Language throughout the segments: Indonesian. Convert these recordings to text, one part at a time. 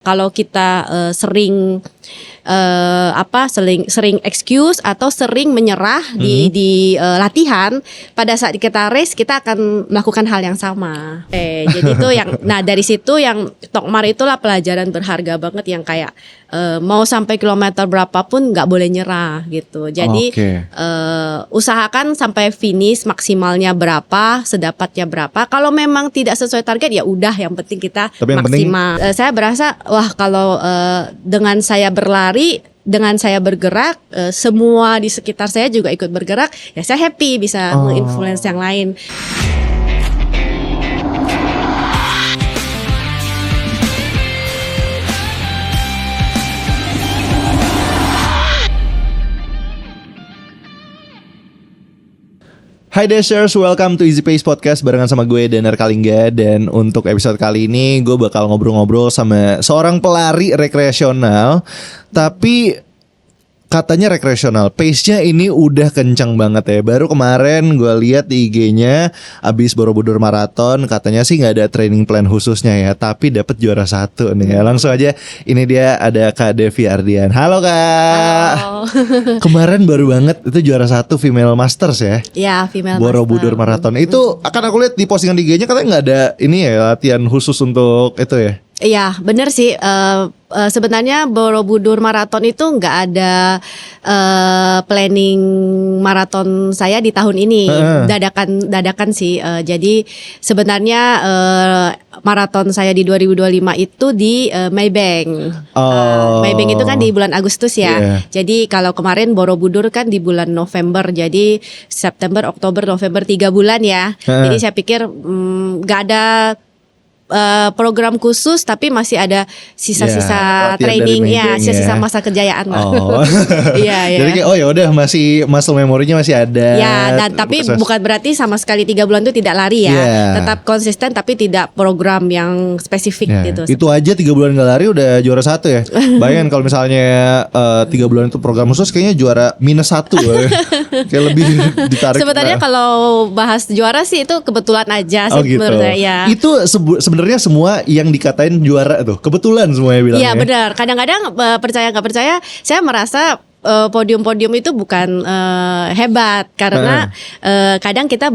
Kalau kita sering sering excuse atau sering menyerah di latihan, pada saat kita race kita akan melakukan hal yang sama. Jadi itu yang, nah dari situ yang Tokmar itulah pelajaran berharga banget yang kayak mau sampai kilometer berapapun nggak boleh nyerah gitu. Jadi usahakan sampai finish maksimalnya berapa, sedapatnya berapa. Kalau memang tidak sesuai target ya udah, yang penting kita maksimal. Saya berasa wah kalau dengan saya berlari, dengan saya bergerak, semua di sekitar saya juga ikut bergerak, ya saya happy bisa menginfluence yang lain. Hai Dashers, welcome to Easy Pace Podcast barengan sama gue Danar Kalingga. Dan untuk episode kali ini gue bakal ngobrol-ngobrol sama seorang pelari rekreasional. Tapi katanya rekreasional, pace-nya ini udah kencang banget ya. Baru kemarin gue lihat di IG-nya abis Borobudur Marathon, katanya sih gak ada training plan khususnya ya, tapi dapat juara 1 nih ya. Langsung aja, ini dia ada Kak Devi Ardian. Halo Kak. Halo. Kemarin baru banget itu juara 1 female masters ya. Ya, female Borobudur Marathon. Itu akan aku lihat di postingan di IG-nya katanya nggak ada ini ya, latihan khusus untuk itu ya. Iya benar sih, sebenarnya Borobudur Marathon itu nggak ada planning maraton saya di tahun ini, dadakan sih. Jadi sebenarnya maraton saya di 2025 itu di Maybank. Maybank itu kan di bulan Agustus ya. Jadi kalau kemarin Borobudur kan di bulan November, jadi September, Oktober, November 3 bulan ya. Jadi saya pikir nggak ada program khusus, tapi masih ada sisa-sisa training ya, sisa-sisa masa kejayaan lah. Iya. Jadi kayak ya udah masih muscle memorinya masih ada. Ya, dan tapi bukan berarti sama sekali 3 bulan itu tidak lari ya. Tetap konsisten tapi tidak program yang spesifik gitu. Itu aja 3 bulan gak lari udah juara 1 ya. Bayangin kalau misalnya 3 bulan itu program khusus kayaknya juara -1 kayak lebih ditarik. Sebenarnya kalau bahas juara sih itu kebetulan aja menurut saya. Itu sebenarnya semua yang dikatain juara tuh kebetulan semuanya bilangnya. Iya benar. Kadang-kadang percaya nggak percaya, saya merasa podium-podium itu bukan hebat karena kadang kita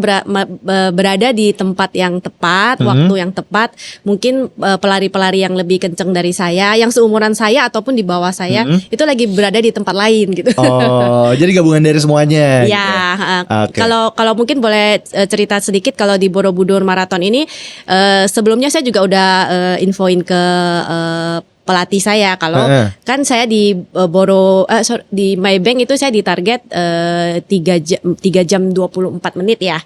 berada di tempat yang tepat, waktu yang tepat. Mungkin pelari-pelari yang lebih kenceng dari saya, yang seumuran saya ataupun di bawah saya, itu lagi berada di tempat lain gitu. Jadi gabungan dari semuanya. Ya, kalau mungkin boleh cerita sedikit kalau di Borobudur Marathon ini, sebelumnya saya juga udah infoin ke pelatih saya kalau kan saya di di Maybank itu saya ditarget 3 jam 24 menit ya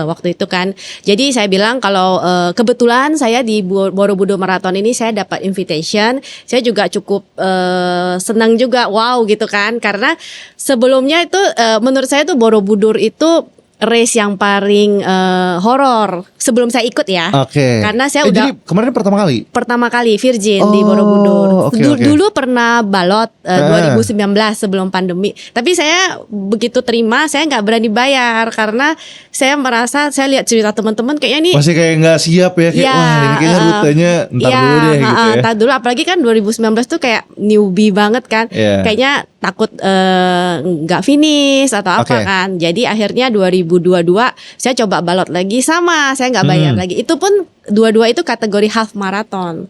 waktu itu kan. Jadi saya bilang kalau kebetulan saya di Borobudur Marathon ini saya dapat invitation, saya juga cukup senang juga, wow gitu kan, karena sebelumnya itu menurut saya tuh Borobudur itu race yang paling horor sebelum saya ikut ya. Karena saya udah jadi kemarin pertama kali virgin di Borobudur. Dulu pernah balot 2019 sebelum pandemi. Tapi saya begitu terima, saya nggak berani bayar karena saya merasa, saya lihat cerita teman-teman kayaknya nih masih kayak nggak siap ya. Wah ini kayaknya rutenya ntar dulu deh gitu ya. Ntar dulu, apalagi kan 2019 tuh kayak newbie banget kan. Kayaknya takut nggak finish atau apa kan. Jadi akhirnya 2022 saya coba balot lagi, sama saya nggak bayar lagi. Itu pun dua-dua itu kategori half marathon.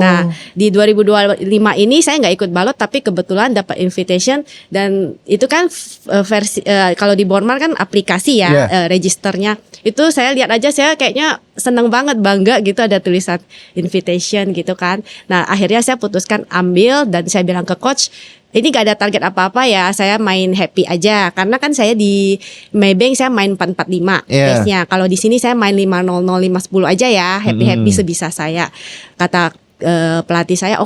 Nah di 2025 ini saya nggak ikut balot, tapi kebetulan dapat invitation. Dan itu kan versi kalau di Bormar kan aplikasi ya, registernya itu saya lihat aja, saya kayaknya seneng banget, bangga gitu ada tulisan invitation gitu kan. Nah akhirnya saya putuskan ambil, dan saya bilang ke coach, ini gak ada target apa-apa ya, saya main happy aja. Karena kan saya di Maybank saya main 445 pace-nya. Kalau di sini saya main 500, 510 aja ya, happy sebisa saya. Kata pelatih saya,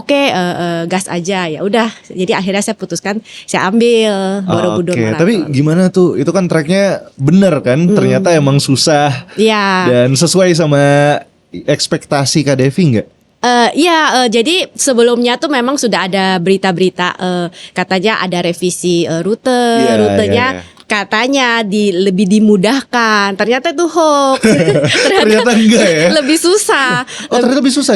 gas aja, ya udah. Jadi akhirnya saya putuskan saya ambil Borobudur Marathon. Tapi gimana tuh? Itu kan tracknya bener kan? Ternyata emang susah. Dan sesuai sama ekspektasi Kak Devi nggak? Jadi sebelumnya tuh memang sudah ada berita-berita katanya ada revisi rutenya katanya lebih dimudahkan. Ternyata itu hoax. Ternyata enggak ya. Lebih susah. Ternyata lebih susah.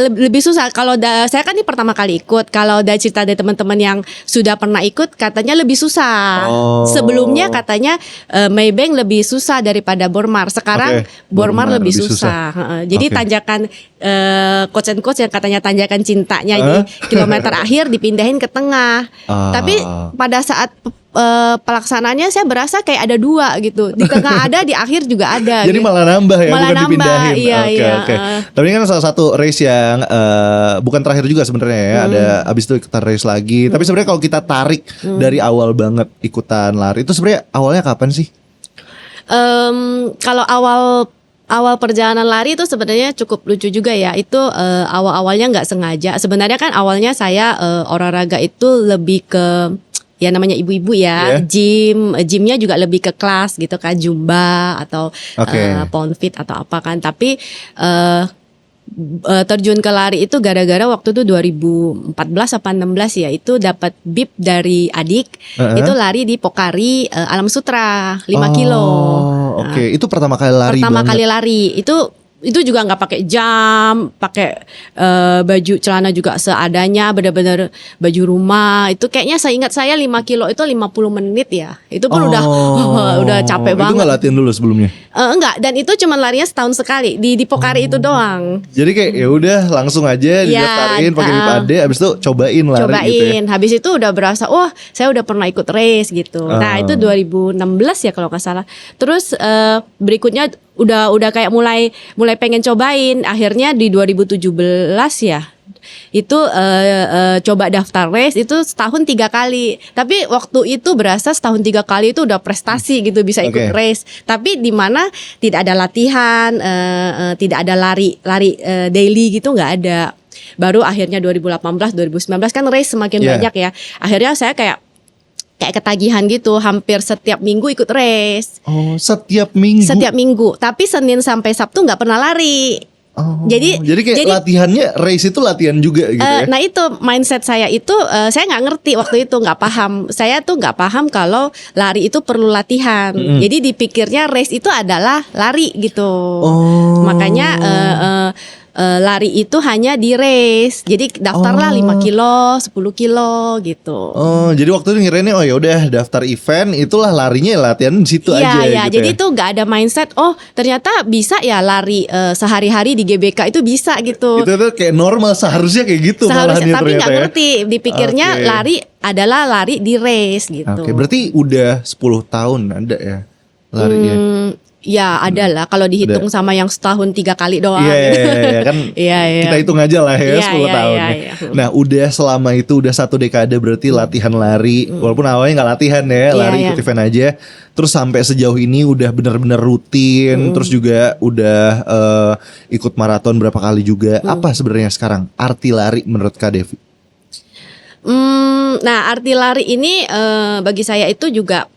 Lebih susah. Kalau saya kan ini pertama kali ikut. Kalau ada cerita dari teman-teman yang sudah pernah ikut, katanya lebih susah. Sebelumnya katanya Maybank lebih susah daripada Bormar. Sekarang Bormar lebih susah. Jadi tanjakan coach and coach yang katanya tanjakan cintanya di kilometer akhir dipindahin ke tengah. Tapi pada saat pelaksanaannya saya berasa kayak ada 2 gitu. Di tengah ada, di akhir juga ada. Jadi gitu. malah nambah ya, malah bukan nambah, dipindahin. Iya. Tapi ini kan salah satu race yang bukan terakhir juga sebenarnya ya. Ada abis itu ikutan race lagi. Tapi sebenarnya kalau kita tarik dari awal banget ikutan lari itu sebenarnya awalnya kapan sih? Kalau awal perjalanan lari itu sebenarnya cukup lucu juga ya. Itu awal-awalnya nggak sengaja. Sebenarnya kan awalnya saya olahraga itu lebih ke ya namanya ibu-ibu ya, gymnya juga lebih ke kelas gitu kan, Zumba atau Pound Fit atau apa kan. Tapi terjun ke lari itu gara-gara waktu itu 2014 apa 16 ya, itu dapat bib dari adik. Itu lari di Pokari Alam Sutra 5 kilo. Itu pertama kali lari. Kali lari itu juga nggak pakai jam, pakai baju celana juga seadanya, benar-benar baju rumah. Itu kayaknya seingat saya 5 kilo itu 50 menit ya. Itu pun udah capek banget. Itu nggak latihan dulu sebelumnya? Enggak, dan itu cuma larinya setahun sekali di Pokari itu doang. Jadi kayak ya udah langsung aja didaftarin pakai Bipade, abis itu cobain lari gitu ya. Habis itu udah berasa, saya udah pernah ikut race gitu. Nah, itu 2016 ya kalau nggak salah. Terus berikutnya udah kayak mulai pengen cobain. Akhirnya di 2017 ya itu coba daftar race itu setahun 3 kali. Tapi waktu itu berasa setahun 3 kali itu udah prestasi gitu, bisa ikut race. Tapi di mana tidak ada latihan, tidak ada lari daily gitu, nggak ada. Baru akhirnya 2018 2019 kan race semakin banyak ya. Akhirnya saya kayak ketagihan gitu, hampir setiap minggu ikut race. Setiap minggu? Setiap minggu, tapi Senin sampai Sabtu nggak pernah lari. Jadi kayak latihannya race itu latihan juga gitu ya? Nah itu mindset saya itu saya nggak ngerti waktu itu, nggak paham. Saya tuh nggak paham kalau lari itu perlu latihan. Jadi dipikirnya race itu adalah lari gitu. Makanya lari itu hanya di race. Jadi daftarlah 5 kilo, 10 kilo gitu. Jadi waktu itu ngirainnya ya udah daftar event, itulah larinya latihan di situ aja gitu. Jadi itu nggak ada mindset ternyata bisa ya lari sehari-hari di GBK itu bisa gitu. Itu tuh kayak normal, seharusnya kayak gitu. Tapi nggak ngerti, dipikirnya lari adalah lari di race gitu. Berarti udah 10 tahun ada ya larinya. Ya ada lah, kalau dihitung sama yang setahun 3 kali doang. Iya kan. Kita hitung aja lah ya 10 tahun. Nah udah selama itu udah 1 dekade berarti latihan lari. Walaupun awalnya nggak latihan ya, lari ikut event aja. Terus sampai sejauh ini udah benar-benar rutin. Terus juga udah ikut maraton berapa kali juga. Apa sebenarnya sekarang arti lari menurut Kak Devi? Nah arti lari ini bagi saya itu juga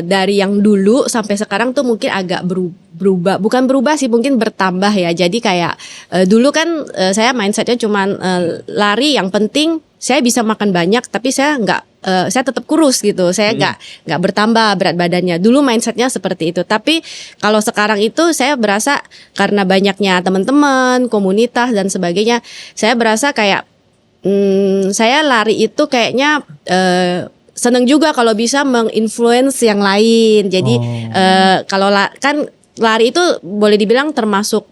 dari yang dulu sampai sekarang tuh mungkin agak berubah. Bukan berubah sih, mungkin bertambah ya. Jadi kayak dulu kan saya mindsetnya cuman lari, yang penting saya bisa makan banyak, tapi saya tetap kurus gitu. Saya nggak bertambah berat badannya. Dulu mindsetnya seperti itu. Tapi kalau sekarang itu saya berasa karena banyaknya teman-teman, komunitas dan sebagainya, saya berasa kayak saya lari itu kayaknya seneng juga kalau bisa menginfluence yang lain. Jadi kalau kan lari itu boleh dibilang termasuk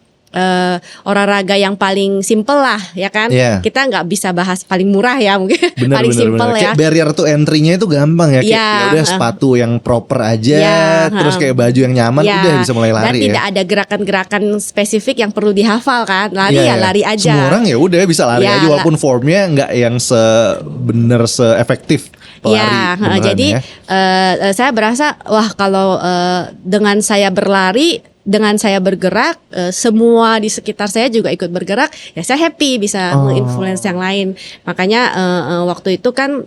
olahraga yang paling simple lah ya kan. Kita nggak bisa bahas paling murah ya, mungkin paling simple ya. Kayak barrier to entry-nya itu gampang ya. Kayak udah sepatu yang proper aja, terus kayak baju yang nyaman udah bisa mulai lari. Dan tidak ada gerakan-gerakan spesifik yang perlu dihafal kan. Lari lari aja. Semua orang ya udah bisa lari aja, walaupun formnya nggak yang seefektif pelari. Jadi saya berasa kalau dengan saya berlari, dengan saya bergerak, semua di sekitar saya juga ikut bergerak, ya saya happy bisa menginfluence yang lain. Makanya waktu itu kan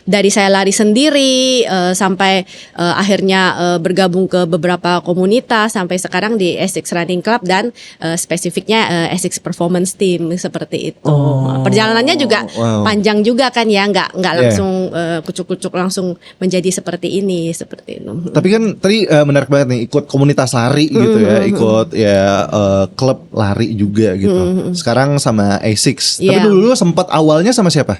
dari saya lari sendiri sampai akhirnya bergabung ke beberapa komunitas sampai sekarang di Essex Running Club dan spesifiknya Essex Performance Team seperti itu. Perjalanannya juga panjang juga kan ya, nggak langsung kucuk-kucuk langsung menjadi seperti ini seperti itu. Tapi kan tadi menarik banget nih ikut komunitas lari gitu ya, ikut ya klub lari juga gitu. Sekarang sama Essex. Tapi dulu sempat awalnya sama siapa?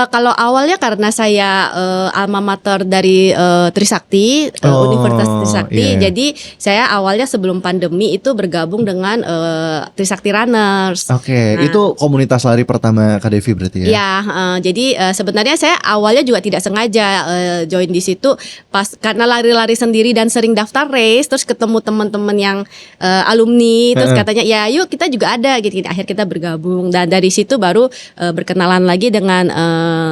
Kalau awalnya karena saya alma mater dari Trisakti, Universitas Trisakti. Jadi saya awalnya sebelum pandemi itu bergabung dengan Trisakti Runners. Nah, itu komunitas lari pertama Kak Devi berarti ya? Ya, jadi sebenarnya saya awalnya juga tidak sengaja join di situ pas karena lari-lari sendiri dan sering daftar race, terus ketemu teman-teman yang alumni, terus katanya ya yuk kita juga ada gitu. Akhirnya kita bergabung dan dari situ baru berkenalan lagi dengan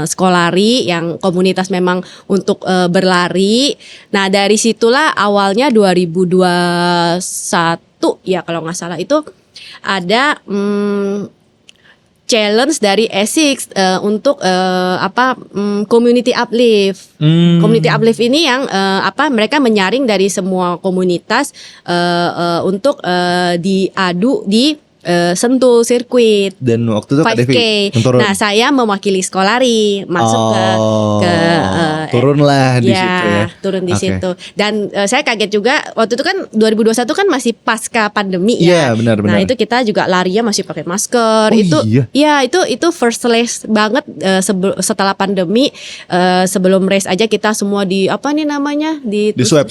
Skolari yang komunitas memang untuk berlari. Nah dari situlah awalnya 2021 ya kalau nggak salah itu ada challenge dari Essex untuk community uplift. Community uplift ini yang mereka menyaring dari semua komunitas untuk diadu di Sentul sirkuit dan waktu itu 5K. Nah saya mewakili Skolari masuk ke turunlah di situ ya. Turun di situ. Dan saya kaget juga waktu itu kan 2021 kan masih pasca pandemi ya. Benar. Nah itu kita juga larinya masih pakai masker. Itu first race banget setelah pandemi. Sebelum race aja kita semua di swab.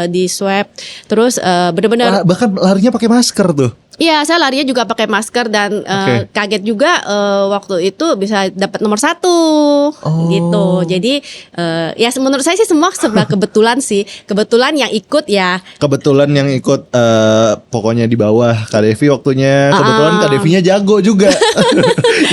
Di swab. Terus benar-benar bahkan larinya pakai masker tuh. Iya, saya larinya juga pakai masker dan kaget juga waktu itu bisa dapat nomor 1 gitu. Jadi ya menurut saya sih semua serba kebetulan sih. Kebetulan yang ikut ya. Kebetulan yang ikut pokoknya di bawah Kak Devi waktunya. Kebetulan Kak Devinya jago juga.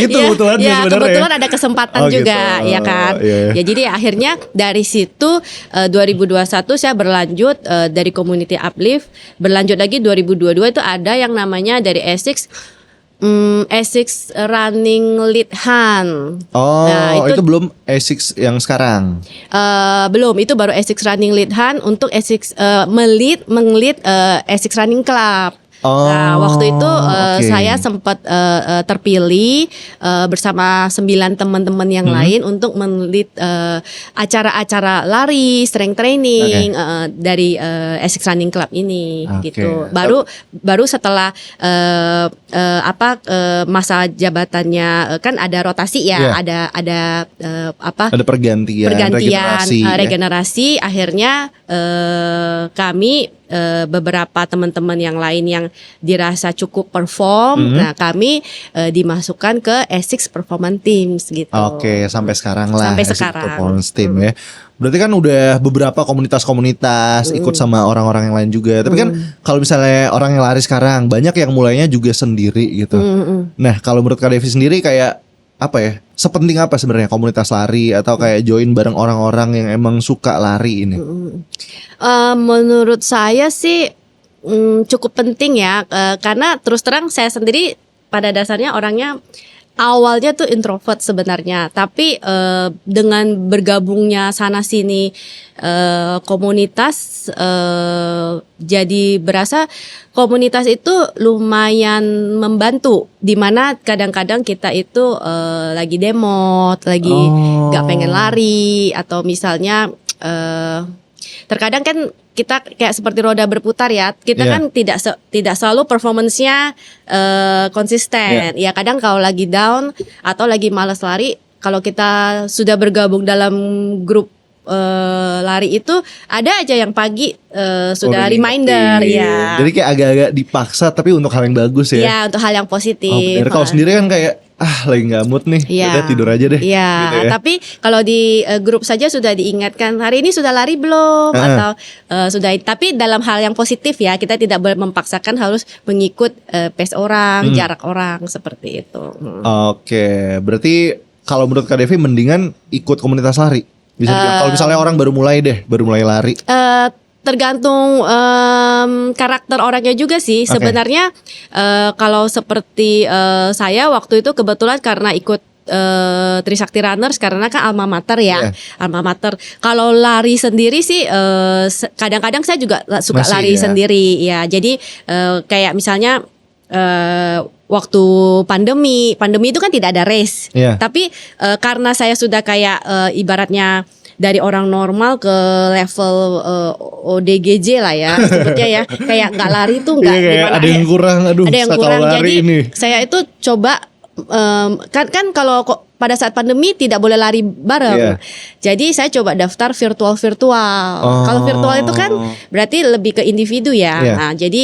Itu kebetulan ya, kebetulan ada kesempatan juga gitu. Ya kan. Ya jadi akhirnya dari situ 2021 saya berlanjut dari Community Uplift, berlanjut lagi 2022 itu ada yang namanya dari Essex Running Lead Hand. Nah, itu belum Essex yang sekarang. Belum, itu baru Essex Running Lead Hand untuk Essex meng-lead Essex Running Club. Nah, waktu itu saya sempat terpilih bersama 9 teman-teman yang lain untuk men-lead acara-acara lari, strength training dari Essex Running Club ini gitu. Baru setelah masa jabatannya kan ada rotasi ya, ada pergantian regenerasi. Akhirnya kami beberapa teman-teman yang lain yang dirasa cukup perform, nah kami dimasukkan ke Essex Performance Teams gitu. Sampai sekarang lah. Sampai Essex sekarang. Performance Team ya. Berarti kan udah beberapa komunitas-komunitas ikut sama orang-orang yang lain juga. Tapi kan kalau misalnya orang yang lari sekarang banyak yang mulainya juga sendiri gitu. Nah kalau menurut Kak Devi sendiri kayak apa ya? Sepenting apa sebenarnya komunitas lari atau kayak join bareng orang-orang yang emang suka lari ini? Menurut saya sih cukup penting ya, karena terus terang saya sendiri pada dasarnya orangnya awalnya tuh introvert sebenarnya, tapi dengan bergabungnya sana sini komunitas, jadi berasa komunitas itu lumayan membantu, dimana kadang-kadang kita itu lagi demot, lagi nggak pengen lari, atau misalnya terkadang kan kita kayak seperti roda berputar ya, kita kan tidak selalu performance-nya konsisten. Ya kadang kalau lagi down atau lagi malas lari, kalau kita sudah bergabung dalam grup lari itu ada aja yang pagi sudah reminder ya. Jadi kayak agak-agak dipaksa tapi untuk hal yang bagus ya. Ya untuk hal yang positif. Kalau sendiri kan kayak lagi nggak mood nih, udah tidur aja deh. Iya, gitu ya. Tapi kalau di grup saja sudah diingatkan hari ini sudah lari belum atau sudah. Tapi dalam hal yang positif ya, kita tidak boleh memaksakan harus mengikut pace orang, jarak orang seperti itu. Berarti kalau menurut Kak Devi mendingan ikut komunitas lari. Bisa kalau misalnya orang baru mulai lari. Tergantung karakter orangnya juga sih. Sebenarnya kalau seperti saya waktu itu kebetulan karena ikut Trisakti Runners karena kan alma mater ya, alma mater. Kalau lari sendiri sih kadang-kadang saya juga suka Masih, lari sendiri ya. Jadi kayak misalnya waktu pandemi itu kan tidak ada race, tapi karena saya sudah kayak ibaratnya dari orang normal ke level ODGJ lah ya sebutnya ya, kayak nggak lari tuh nggak gimana, ada yang kurang, ada yang kurang. Jadi ini. saya itu coba kan kalau pada saat pandemi tidak boleh lari bareng, jadi saya coba daftar virtual. Kalau virtual itu kan berarti lebih ke individu ya. Nah jadi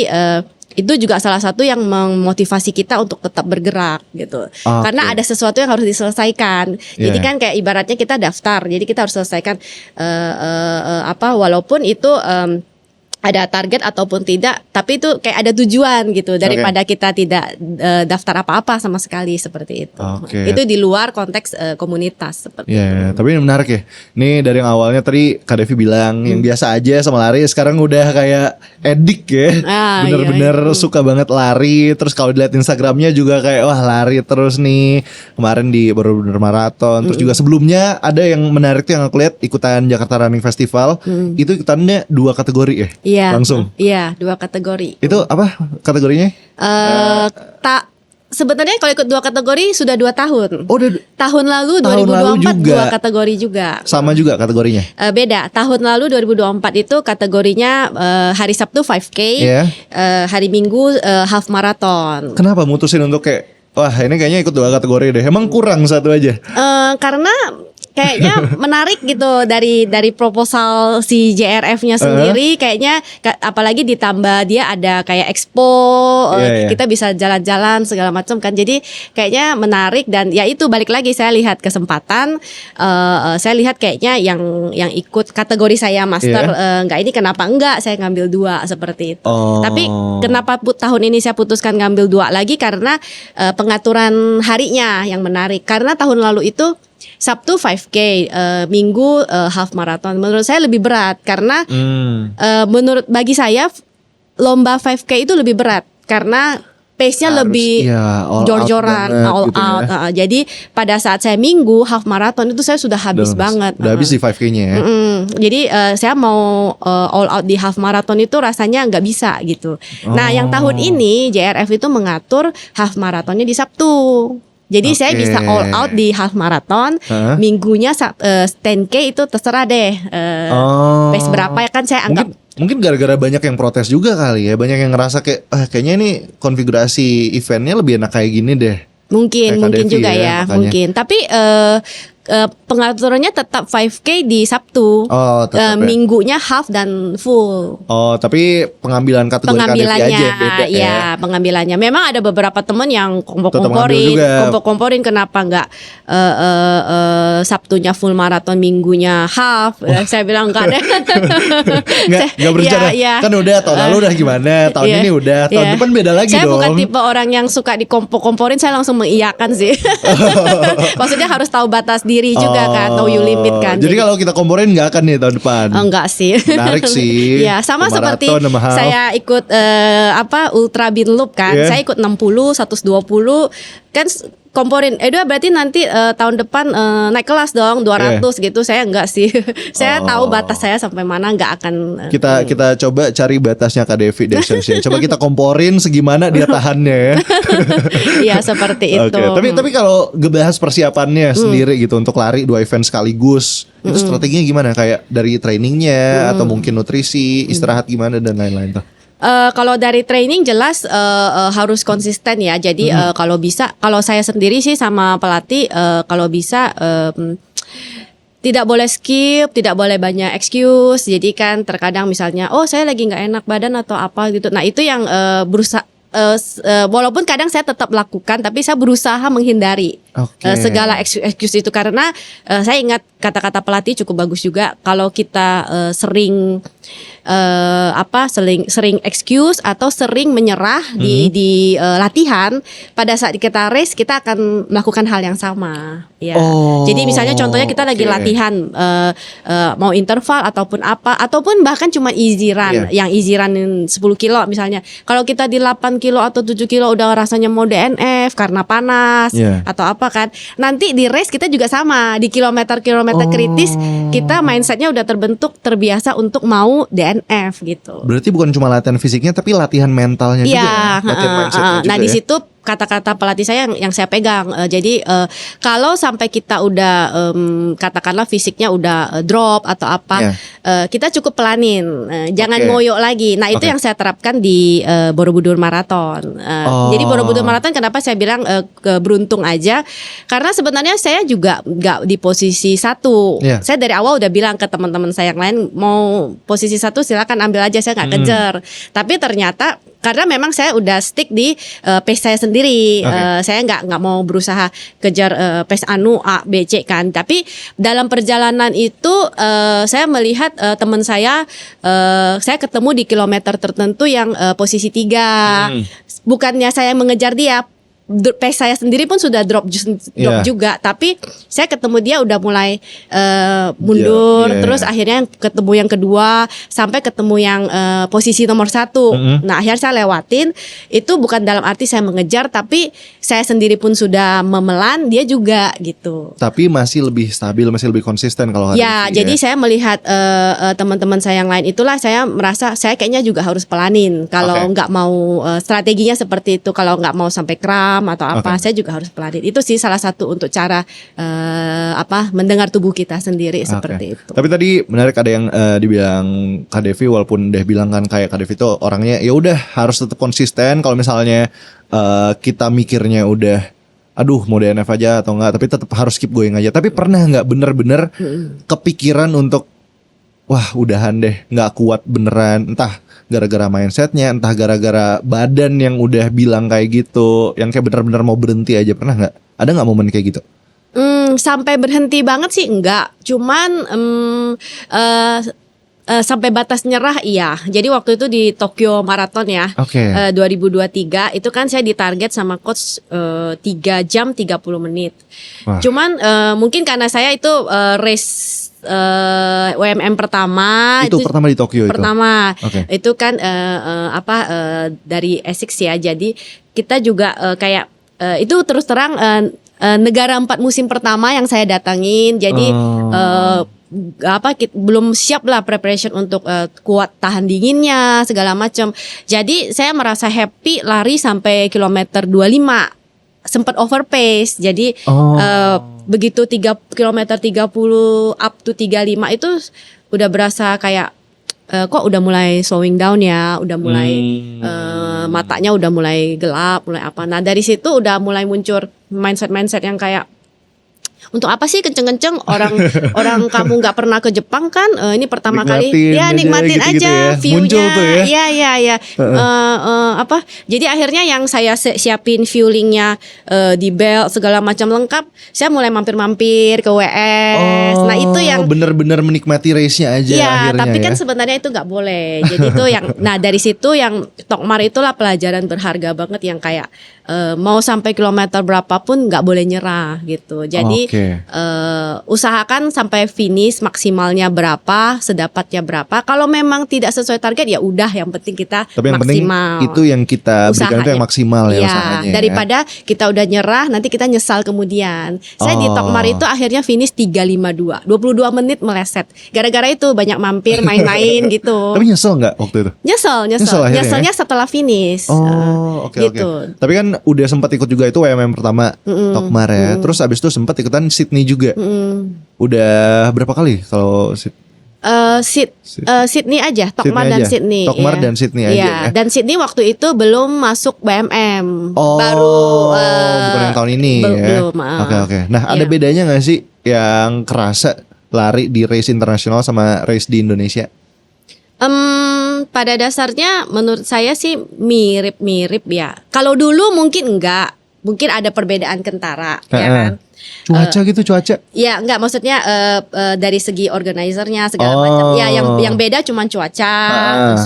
itu juga salah satu yang memotivasi kita untuk tetap bergerak gitu. Karena ada sesuatu yang harus diselesaikan. Jadi kan kayak ibaratnya kita daftar, jadi kita harus selesaikan walaupun itu ada target ataupun tidak, tapi itu kayak ada tujuan gitu daripada kita tidak daftar apa-apa sama sekali seperti itu. Itu di luar konteks komunitas seperti itu. Tapi ini menarik ya. Ini dari yang awalnya tadi Kak Devi bilang yang biasa aja sama lari, sekarang udah kayak edik ya. Bener-bener suka banget lari. Terus kalau dilihat Instagramnya juga kayak wah lari terus nih. Kemarin baru bener maraton. Terus juga sebelumnya ada yang menarik tuh yang aku lihat ikutan Jakarta Running Festival. Itu ikutannya 2 kategori ya. Iya, langsung. Iya, 2 kategori. Itu apa kategorinya? Sebenarnya kalau ikut 2 kategori sudah 2 tahun. Tahun lalu 2024 2 kategori juga. Sama juga kategorinya? Beda. Tahun lalu 2024 itu kategorinya hari Sabtu 5K, hari Minggu half marathon. Kenapa mutusin untuk kayak wah ini kayaknya ikut 2 kategori deh? Emang kurang satu aja? Karena kayaknya menarik gitu dari proposal si JRF-nya sendiri, kayaknya apalagi ditambah dia ada kayak expo, kita bisa jalan-jalan segala macam kan, jadi kayaknya menarik. Dan ya itu balik lagi saya lihat kesempatan, saya lihat kayaknya yang ikut kategori saya master nggak ini kenapa enggak saya ngambil 2 seperti itu. Tapi kenapa tahun ini saya putuskan ngambil 2 lagi karena pengaturan harinya yang menarik. Karena tahun lalu itu Sabtu 5K, Minggu half marathon. Menurut saya lebih berat karena bagi saya lomba 5K itu lebih berat karena pace-nya lebih jor-joran, all out. Jadi pada saat saya Minggu half marathon itu saya sudah habis banget. Udah habis di 5K-nya ya. Jadi saya mau all out di half marathon itu rasanya nggak bisa gitu. Nah yang tahun ini JRF itu mengatur half marathonnya di Sabtu. Jadi saya bisa all out di half marathon, minggunya 10K itu terserah deh pace berapa ya kan saya anggap. Mungkin gara-gara banyak yang protes juga kali ya, banyak yang ngerasa kayak kayaknya ini konfigurasi eventnya lebih enak kayak gini deh. Mungkin juga ya mungkin. Tapi pengaturannya tetap 5K di Sabtu, minggunya half dan full. Tapi pengambilan kategori aja beda ya. Pengambilannya memang ada beberapa teman yang komporin kenapa nggak Sabtunya full maraton, minggunya half. Saya bilang enggak deh. Nggak berencana. Kan udah tahun lalu udah gimana, tahun ini udah, tahun depan beda lagi saya dong. Saya bukan tipe orang yang suka dikomporin, saya langsung mengiyakan sih. Maksudnya harus tahu batas diri juga kan, know you limit kan. Jadi kalau kita komporin nggak akan nih tahun depan? Enggak sih. Menarik sih. Ya sama seperti saya ikut Ultra Bin Loop kan. Saya ikut 60, 120 kan komporin. Berarti nanti tahun depan naik kelas dong 200 gitu. Saya enggak sih. Saya tahu batas saya sampai mana, enggak akan. Kita coba cari batasnya Kak Devi deh. Coba kita komporin segimana dia tahannya ya. Iya seperti itu. Tapi kalau ngebahas persiapannya sendiri gitu untuk lari 2 event sekaligus, itu strateginya gimana? Kayak dari trainingnya atau mungkin nutrisi, istirahat gimana dan lain-lain tuh? Kalau dari training jelas harus konsisten ya. Jadi kalau saya sendiri sih sama pelatih kalau bisa tidak boleh skip, tidak boleh banyak excuse. Jadi kan terkadang misalnya saya lagi nggak enak badan atau apa gitu. Nah itu yang berusaha. Walaupun kadang saya tetap lakukan, tapi saya berusaha menghindari segala excuse itu karena saya ingat kata-kata pelatih cukup bagus juga. Kalau kita sering sering excuse atau sering menyerah di latihan, pada saat kita race kita akan melakukan hal yang sama. Ya. Jadi misalnya contohnya kita lagi latihan mau interval ataupun ataupun bahkan cuma easy run, yang easy run 10 kilo misalnya. Kalau kita di 8 kilo atau 7 kilo udah rasanya mau DNF karena panas atau apa kan. Nanti di race kita juga sama, di kilometer-kilometer kritis kita mindsetnya udah terbiasa untuk mau DNF gitu. Berarti bukan cuma latihan fisiknya tapi latihan mentalnya juga ya? Latihan mindsetnya juga. Nah di situ kata-kata pelatih saya yang saya pegang. Jadi kalau sampai kita udah katakanlah fisiknya udah drop atau apa, kita cukup pelanin, jangan ngoyo lagi. Nah itu yang saya terapkan di Borobudur Marathon. Jadi Borobudur Marathon kenapa saya bilang beruntung aja? Karena sebenarnya saya juga nggak di posisi 1. Saya dari awal udah bilang ke teman-teman saya yang lain, mau posisi 1 silakan ambil aja, saya nggak kejar. Tapi ternyata karena memang saya udah stick di pace saya sendiri, saya nggak mau berusaha kejar pace A, B, C kan. Tapi dalam perjalanan itu saya melihat teman saya ketemu di kilometer tertentu yang posisi 3. Bukannya saya mengejar dia, pace saya sendiri pun sudah drop juga, tapi saya ketemu dia udah mulai mundur, terus akhirnya ketemu yang kedua sampai ketemu yang posisi nomor 1. Nah akhirnya saya lewatin itu, bukan dalam arti saya mengejar, tapi saya sendiri pun sudah memelan, dia juga gitu. Tapi masih lebih stabil, masih lebih konsisten kalau jadi saya melihat teman-teman saya yang lain, itulah saya merasa saya kayaknya juga harus pelanin kalau nggak mau strateginya seperti itu, kalau nggak mau sampai kram atau apa, saya juga harus pelanin. Itu sih salah satu untuk cara mendengar tubuh kita sendiri seperti itu. Tapi tadi menarik ada yang dibilang Kak Devi, walaupun Deh bilang kan kayak Kak Devi itu orangnya ya udah harus tetap konsisten. Kalau misalnya kita mikirnya udah aduh mau DNF aja atau enggak, tapi tetap harus keep going aja. Tapi pernah nggak bener-bener kepikiran untuk wah udahan deh, nggak kuat beneran, entah gara-gara mindsetnya, entah gara-gara badan yang udah bilang kayak gitu, yang kayak bener-bener mau berhenti aja, pernah nggak? Ada nggak momen kayak gitu? Sampai berhenti banget sih enggak, cuman sampai batas nyerah iya. Jadi waktu itu di Tokyo Marathon ya, 2023 itu kan saya ditarget sama coach 3 jam 30 menit. Cuman mungkin karena saya itu race WMM pertama, itu pertama di Tokyo pertama itu kan dari Essex ya. Jadi kita juga kayak itu terus terang negara 4 musim pertama yang saya datangin. Jadi belum siap lah preparation untuk kuat tahan dinginnya segala macam. Jadi saya merasa happy lari sampai kilometer 25. Sempat overpace. Jadi begitu 3 kilometer 30 up to 35 itu udah berasa kayak kok udah mulai slowing down ya, udah mulai matanya udah mulai gelap, mulai apa. Nah dari situ udah mulai muncul mindset yang kayak untuk apa sih kenceng-kenceng, orang kamu nggak pernah ke Jepang kan, ini pertama kali ya nikmatin aja view-nya ya. Jadi akhirnya yang saya siapin fuelingnya di belt segala macam lengkap, saya mulai mampir-mampir ke WS. Nah itu yang bener-bener menikmati race-nya aja akhirnya. Tapi kan sebenarnya itu nggak boleh. Jadi itu yang, nah dari situ yang Tokmar itulah pelajaran berharga banget yang kayak mau sampai kilometer berapapun nggak boleh nyerah gitu. Jadi usahakan sampai finish maksimalnya berapa, sedapatnya berapa. Kalau memang tidak sesuai target ya udah, yang penting kita tapi yang maksimal. Penting itu yang kita berikan itu yang maksimal ya usahanya. Daripada kita udah nyerah nanti kita nyesal kemudian. Saya di Tokmar itu akhirnya finish 3:52, 22 menit meleset. Gara-gara itu banyak mampir main-main gitu. Tapi nyesel nggak waktu itu? Nyeselnya setelah finish. Gitu. Tapi kan udah sempat ikut juga itu WMM pertama Tokmar ya. Terus abis itu sempat ikutan Sydney juga. Udah berapa kali kalau Sydney aja, Tokmar dan Sydney. Tokmar dan Sydney aja. Dan Sydney waktu itu belum masuk BMM. Baru bukan yang tahun ini belum, ya. Oke. Nah, ada bedanya nggak sih yang kerasa lari di race internasional sama race di Indonesia? Pada dasarnya menurut saya sih mirip-mirip ya. Kalau dulu mungkin enggak. mungkin ada perbedaan kentara, ya kan. Cuaca gitu, cuaca? Ya enggak, maksudnya dari segi organizernya segala macam. Ya yang beda cuman cuaca,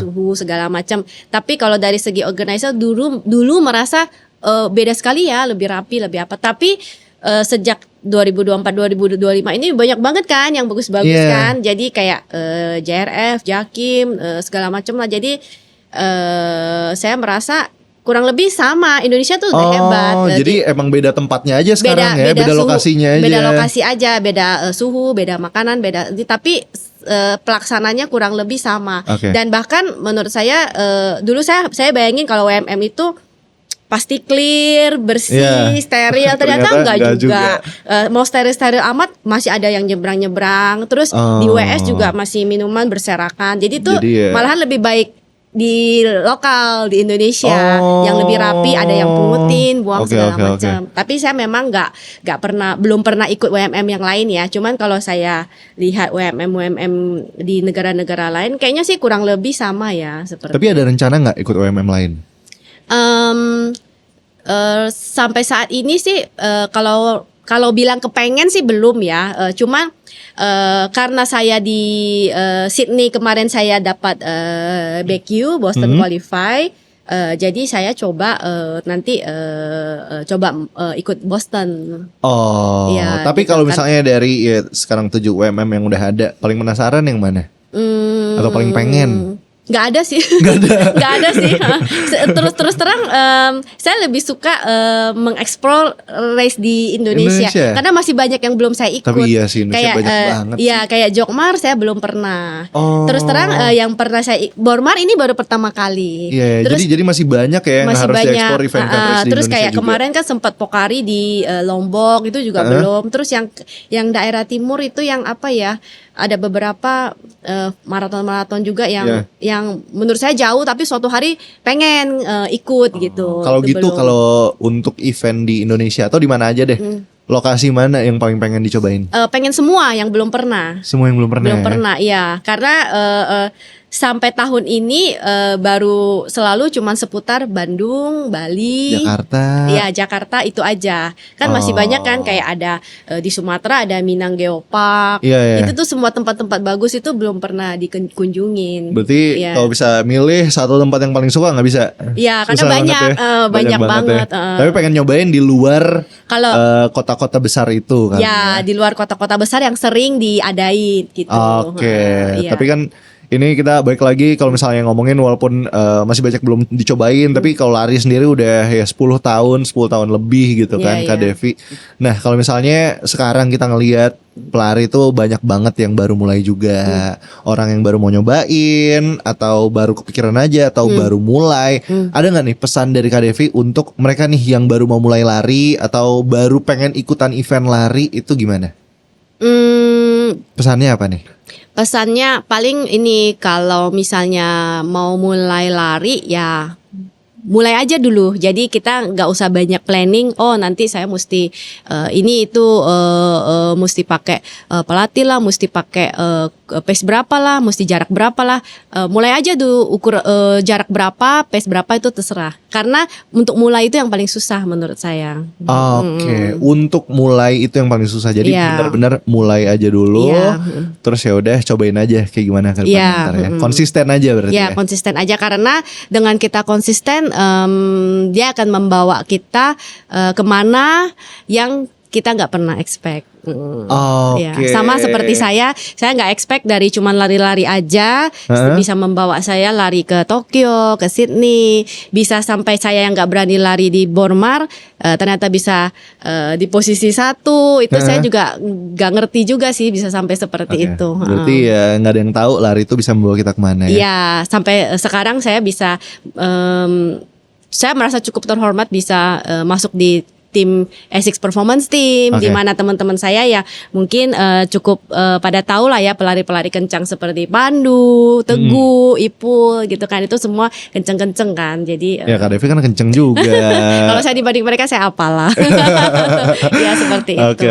suhu segala macam. Tapi kalau dari segi organizer dulu merasa beda sekali ya, lebih rapi, lebih apa. Tapi sejak 2024 2025 ini banyak banget kan yang bagus-bagus kan. Jadi kayak JRF, Jakim, segala macam lah. Jadi saya merasa kurang lebih sama. Indonesia tuh udah hebat. Jadi emang beda tempatnya aja sekarang beda suhu, lokasinya aja. Beda lokasi aja, beda suhu, beda makanan, beda. Tapi pelaksananya kurang lebih sama. Dan bahkan menurut saya dulu saya bayangin kalau WMM itu pasti clear, bersih, steril. Ternyata enggak juga. Mau steril amat masih ada yang nyebrang-nyebrang. Terus di WS juga masih minuman berserakan. Jadi tuh malahan lebih baik di lokal di Indonesia yang lebih rapi, ada yang pungutin, buang segala macam. Tapi saya memang belum pernah ikut WMM yang lain ya. Cuman kalau saya lihat WMM di negara-negara lain, kayaknya sih kurang lebih sama ya seperti. Tapi ada rencana nggak ikut WMM lain? Sampai saat ini sih kalau bilang kepengen sih belum ya. Cuman karena saya di Sydney kemarin saya dapat BQ Boston Qualify, jadi saya coba nanti coba ikut Boston. Ya, tapi gitu, kalau misalnya dari sekarang 7 WMM yang udah ada, paling penasaran yang mana? Atau paling pengen? Nggak ada sih. Nggak ada sih. Terus terang saya lebih suka mengeksplor race di Indonesia karena masih banyak yang belum saya ikut. Tapi iya sih, Indonesia banyak banget. Iya, kayak Jokmar saya belum pernah. Terus terang yang pernah saya Bormar ini baru pertama kali. Iya, terus, jadi masih banyak ya yang harus dieksplor event race di Indonesia. Terus kayak juga. Kemarin kan sempat Pokari di Lombok itu juga belum. Terus yang daerah timur itu yang apa ya? Ada beberapa maraton juga yang menurut saya jauh, tapi suatu hari pengen ikut gitu. Kalau gitu, kalau untuk event di Indonesia atau di mana aja deh, lokasi mana yang paling pengen dicobain? Pengen semua yang belum pernah. Semua yang belum pernah. Belum pernah, iya. Karena sampai tahun ini baru selalu cuman seputar Bandung, Bali, Jakarta. Iya, Jakarta itu aja. Kan masih banyak kan kayak ada di Sumatera ada Minang Geopark. Itu tuh semua tempat-tempat bagus itu belum pernah dikunjungin. Berarti kalau bisa milih satu tempat yang paling suka nggak bisa? Iya, karena banyak banget. Tapi pengen nyobain di luar kota-kota besar itu kan. Ya, di luar kota-kota besar yang sering diadain gitu. Tapi kan ini kita balik lagi kalau misalnya ngomongin walaupun masih banyak belum dicobain, tapi kalau lari sendiri udah ya 10 tahun lebih gitu kan Kak Devi. Nah, kalau misalnya sekarang kita ngelihat pelari itu banyak banget yang baru mulai juga. Orang yang baru mau nyobain atau baru kepikiran aja atau baru mulai. Ada gak nih pesan dari Kak Devi untuk mereka nih yang baru mau mulai lari atau baru pengen ikutan event lari itu gimana? Pesannya apa nih? Pesannya paling ini, kalau misalnya mau mulai lari ya mulai aja dulu. Jadi kita nggak usah banyak planning. Oh nanti saya mesti ini itu mesti pakai pelatih lah, mesti pakai pace berapa lah, mesti jarak berapa lah. Mulai aja dulu, ukur jarak berapa, pace berapa itu terserah. Karena untuk mulai itu yang paling susah menurut saya. Untuk mulai itu yang paling susah. Jadi benar-benar mulai aja dulu. Terus ya udah cobain aja kayak gimana ke depan ya. Konsisten aja berarti ya. Konsisten aja, karena dengan kita konsisten dia akan membawa kita kemana yang kita nggak pernah expect. Sama seperti saya nggak expect dari cuman lari-lari aja bisa membawa saya lari ke Tokyo, ke Sydney, bisa sampai saya yang nggak berani lari di Bormar ternyata bisa di posisi 1. Itu saya juga nggak ngerti juga sih bisa sampai seperti itu. Berarti ya nggak ada yang tahu lari itu bisa membawa kita kemana ya? Iya, sampai sekarang saya bisa saya merasa cukup terhormat bisa masuk di tim Essex Performance Team, di mana teman-teman saya ya mungkin cukup pada tahu lah ya pelari-pelari kencang seperti Pandu, Teguh, Ipul gitu kan, itu semua kenceng-kenceng kan. Jadi ya Kak Devi kan kenceng juga. kalau saya dibanding mereka saya apalah. Ya seperti itu.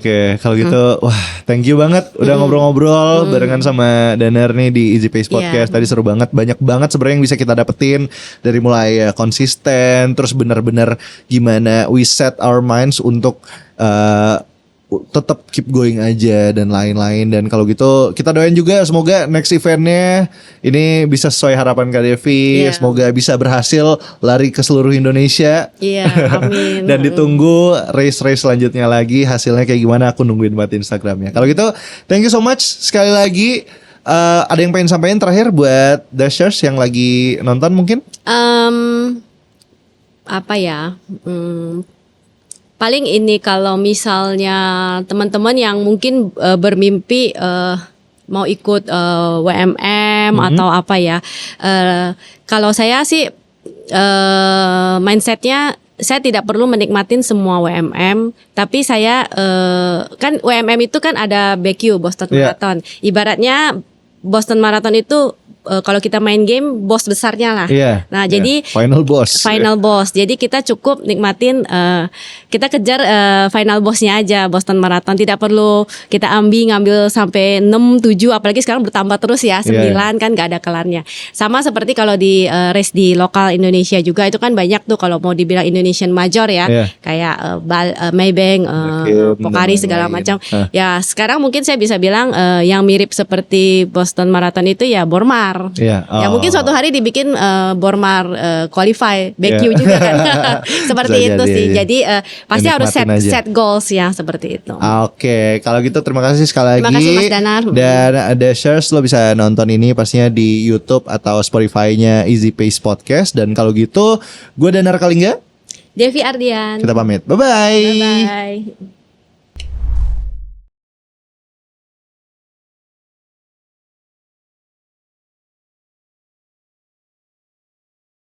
Oke. Kalau gitu wah thank you banget udah ngobrol-ngobrol barengan sama Danar nih di Easy Pace Podcast. Tadi seru banget, banyak banget sebenarnya yang bisa kita dapetin dari mulai konsisten, terus benar-benar gimana we set our minds untuk tetap keep going aja dan lain-lain. Dan kalau gitu kita doain juga semoga next eventnya ini bisa sesuai harapan Kak Devi. Semoga bisa berhasil lari ke seluruh Indonesia. Amin. Dan ditunggu race-race selanjutnya lagi, hasilnya kayak gimana aku nungguin buat Instagramnya. Kalau gitu thank you so much sekali lagi. Ada yang pengen sampaikan terakhir buat Dashers yang lagi nonton mungkin? Apa ya? Paling ini kalau misalnya teman-teman yang mungkin bermimpi mau ikut WMM atau apa ya, kalau saya sih mindsetnya saya tidak perlu menikmatin semua WMM, tapi saya kan WMM itu kan ada BQ Boston Marathon. Ibaratnya Boston Marathon itu kalau kita main game bos besarnya lah. Nah, jadi final boss. Jadi kita cukup nikmatin, kita kejar final bossnya aja Boston Marathon. Tidak perlu kita ngambil sampai 6, 7, apalagi sekarang bertambah terus ya 9 kan nggak ada kelarnya. Sama seperti kalau di race di lokal Indonesia juga itu kan banyak tuh kalau mau dibilang Indonesian Major ya, kayak Maybank, Pokari segala macam. Ya sekarang mungkin saya bisa bilang yang mirip seperti Boston Marathon itu ya Bormar. Ya mungkin suatu hari dibikin Bormar qualify BQ juga kan. Seperti itu sih. Jadi pasti harus set goals ya seperti itu. Oke, kalau gitu terima kasih sekali lagi. Terima kasih Mas Danar. Dan Dashers lo bisa nonton ini pastinya di YouTube atau Spotify-nya Easy Pace Podcast. Dan kalau gitu gue Danar Kalingga, Devi Ardian. kita pamit. Bye-bye. Bye-bye.